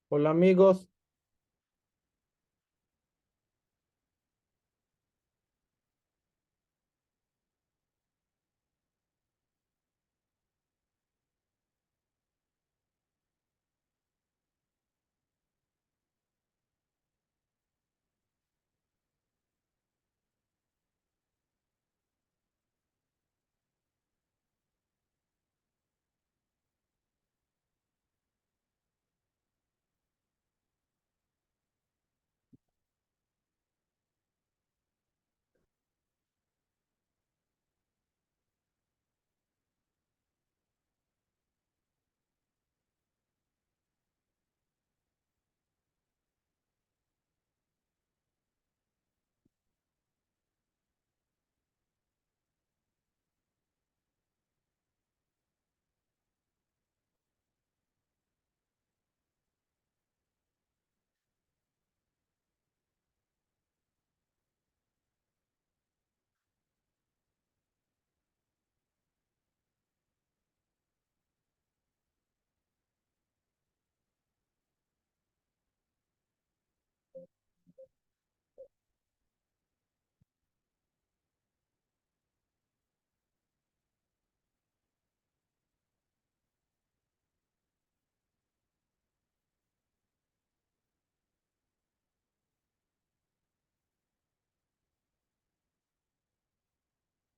Hola amigos,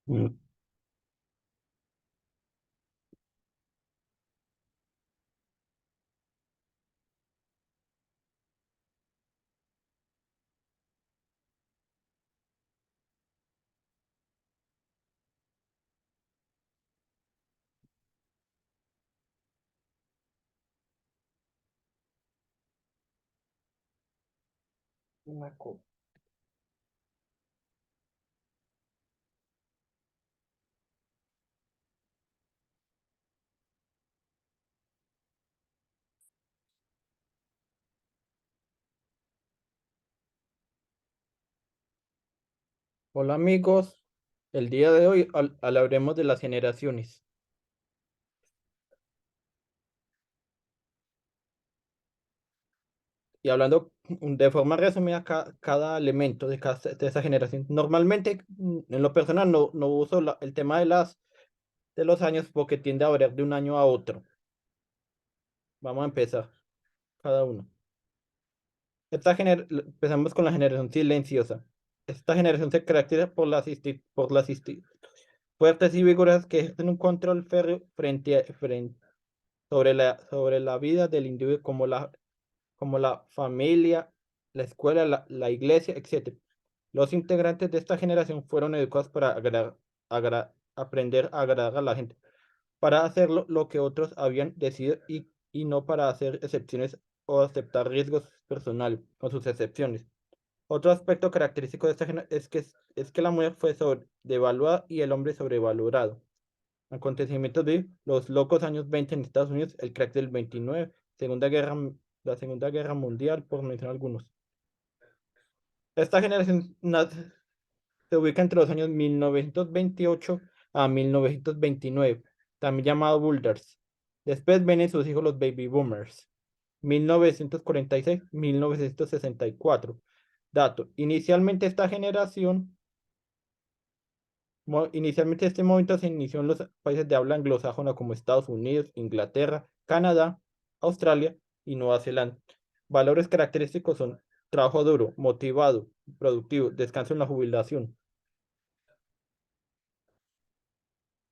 Mm. Una co- Hola amigos, el día de hoy hablaremos de las generaciones y hablando de forma resumida cada elemento de esa generación. Normalmente en lo personal no uso el tema de los años porque tiende a variar de un año a otro. Vamos a empezar cada uno. Empezamos con la generación silenciosa. Esta generación se caracteriza por fuertes y vigorosas que ejercen un control férreo frente sobre la vida del individuo como la familia, la escuela, la iglesia, etcétera. Los integrantes de esta generación fueron educados para aprender a agradar a la gente, para hacerlo lo que otros habían decidido y no para hacer excepciones o aceptar riesgos personales con sus excepciones. Otro aspecto característico de esta generación es que la mujer fue sobrevaluada y el hombre sobrevalorado. Acontecimientos de los locos años 20 en Estados Unidos, el crack del 29, la Segunda Guerra Mundial, por mencionar algunos. Esta se ubica entre los años 1928 a 1929, también llamado Boulders. Después vienen sus hijos los Baby Boomers, 1946-1964. Dato, inicialmente este movimiento se inició en los países de habla anglosajona como Estados Unidos, Inglaterra, Canadá, Australia y Nueva Zelanda. Valores característicos son trabajo duro, motivado, productivo, descanso en la jubilación.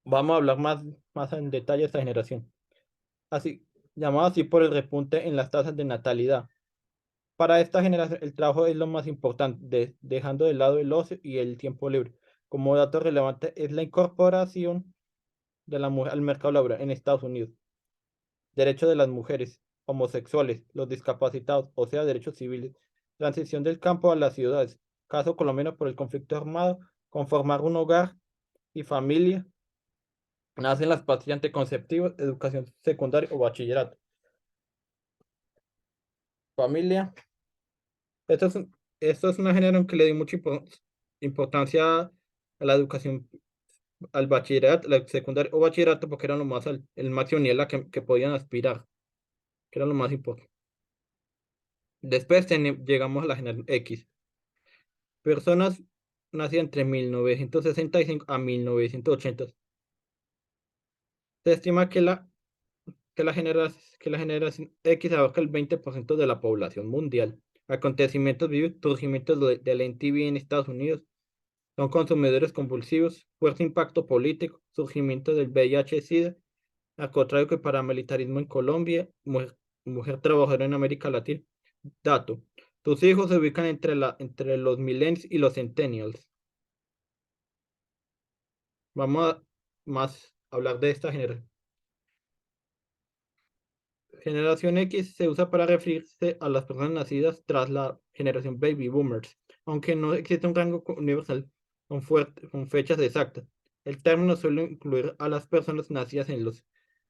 Vamos a hablar más en detalle de esta generación. Así, llamado así por el repunte en las tasas de natalidad. Para esta generación, el trabajo es lo más importante, dejando de lado el ocio y el tiempo libre. Como dato relevante es la incorporación de la mujer al mercado laboral en Estados Unidos, derechos de las mujeres, homosexuales, los discapacitados, o sea, derechos civiles, transición del campo a las ciudades, caso colombiano por el conflicto armado, conformar un hogar y familia, nacen las pastillas anticonceptivas, educación secundaria o bachillerato. Familia, esto es, esto es una generación que le dio mucha importancia a la educación, al bachillerato, la secundaria o bachillerato, porque era lo más el máximo nivel a que podían aspirar, que era lo más importante. Después llegamos a la generación X. Personas nacidas entre 1965 a 1980. Se estima que la generación X abarca el 20% de la población mundial. Acontecimientos vivos, surgimientos de la MTV en Estados Unidos, son consumidores compulsivos, fuerte impacto político, surgimiento del VIH-Sida, narcotráfico y paramilitarismo en Colombia, mujer trabajadora en América Latina. Dato. Tus hijos se ubican entre los millennials y los centennials. Vamos a más hablar de esta generación. Generación X se usa para referirse a las personas nacidas tras la generación Baby Boomers, aunque no existe un rango universal con fechas exactas. El término suele incluir a las personas nacidas en los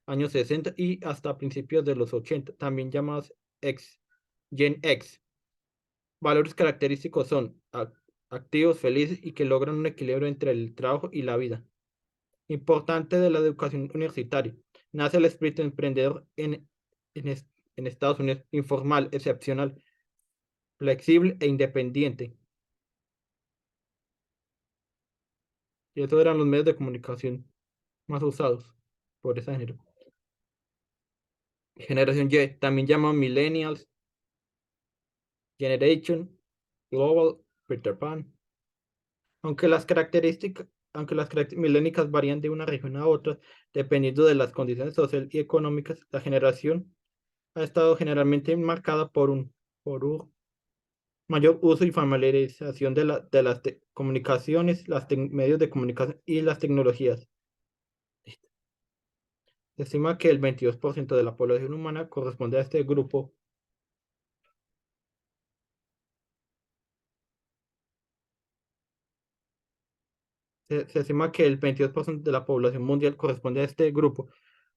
años 60 y hasta principios de los 80, también llamadas X, Gen X. Valores característicos son activos, felices y que logran un equilibrio entre el trabajo y la vida. Importante de la educación universitaria. Nace el espíritu emprendedor en Estados Unidos, informal, excepcional, flexible e independiente. Y esos eran los medios de comunicación más usados por esa generación. Generación Y, también llaman Millennials, Generation, Global, Peter Pan. Aunque las características milénicas varían de una región a otra, dependiendo de las condiciones sociales y económicas, la generación ha estado generalmente marcada por un mayor uso y familiarización de las comunicaciones, medios de comunicación y las tecnologías. Se estima que el 22% de la población humana corresponde a este grupo. Se estima que el 22% de la población mundial corresponde a este grupo.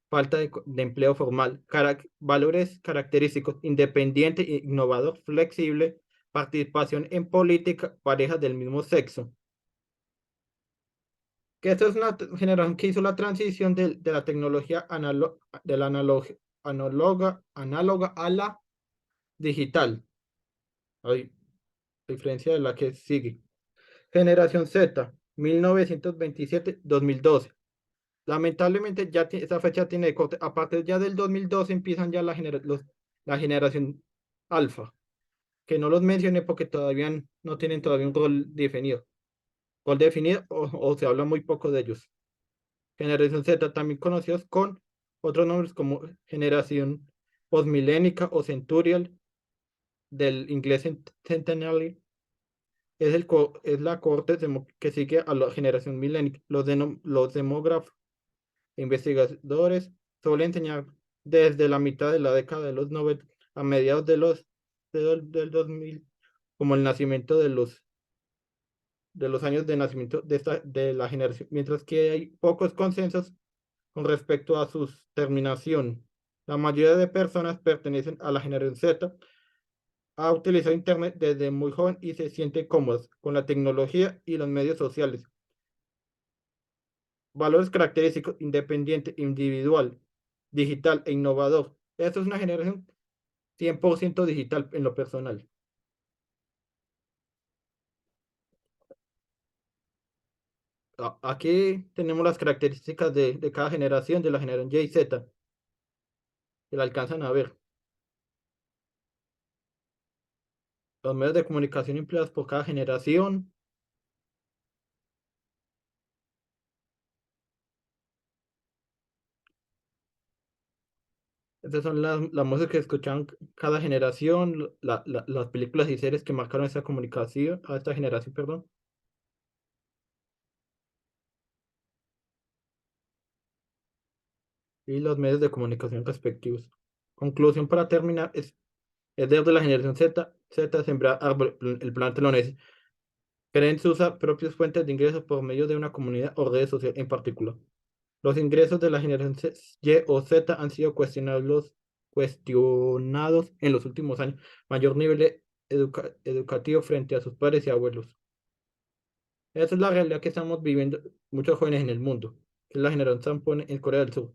Falta de empleo formal, valores característicos, independiente, innovador, flexible, participación en política, parejas del mismo sexo. Que esta es una generación que hizo la transición de la tecnología de la análoga a la digital. Hay diferencia de la que sigue. Generación Z, 1927-2012. Lamentablemente ya esa fecha tiene corte. A partir ya del 2012 empiezan ya la generación alfa, que no los mencioné porque todavía no tienen todavía un rol definido. Rol definido o se habla muy poco de ellos. Generación Z, también conocidos con otros nombres como generación postmilénica o centurial, del inglés centennial, es la cohorte que sigue a la generación milénica. Los demógrafos e investigadores suelen enseñar desde la mitad de la década de los 90 a mediados del 2000 como el nacimiento de los años de nacimiento de la generación, mientras que hay pocos consensos con respecto a su terminación. La mayoría de personas pertenecen a la generación Z, ha utilizado Internet desde muy joven y se siente cómodos con la tecnología y los medios sociales. Valores característicos, independiente, individual, digital e innovador. Esto es una generación 100% digital en lo personal. Aquí tenemos las características de cada generación, de la generación Y y Z, que la alcanzan a ver. Los medios de comunicación empleados por cada generación. Estas son las músicas que escuchan cada generación, las películas y series que marcaron esta comunicación, a esta generación, perdón. Y los medios de comunicación respectivos. Conclusión para terminar es desde la generación Z sembrar árboles, el planeta lo necesita. Creen sus propias fuentes de ingresos por medio de una comunidad o redes sociales en particular. Los ingresos de la generación Y o Z han sido cuestionados en los últimos años. Mayor nivel educativo frente a sus padres y abuelos. Esa es la realidad que estamos viviendo muchos jóvenes en el mundo, que es la generación Zampone en Corea del Sur.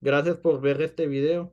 Gracias por ver este video.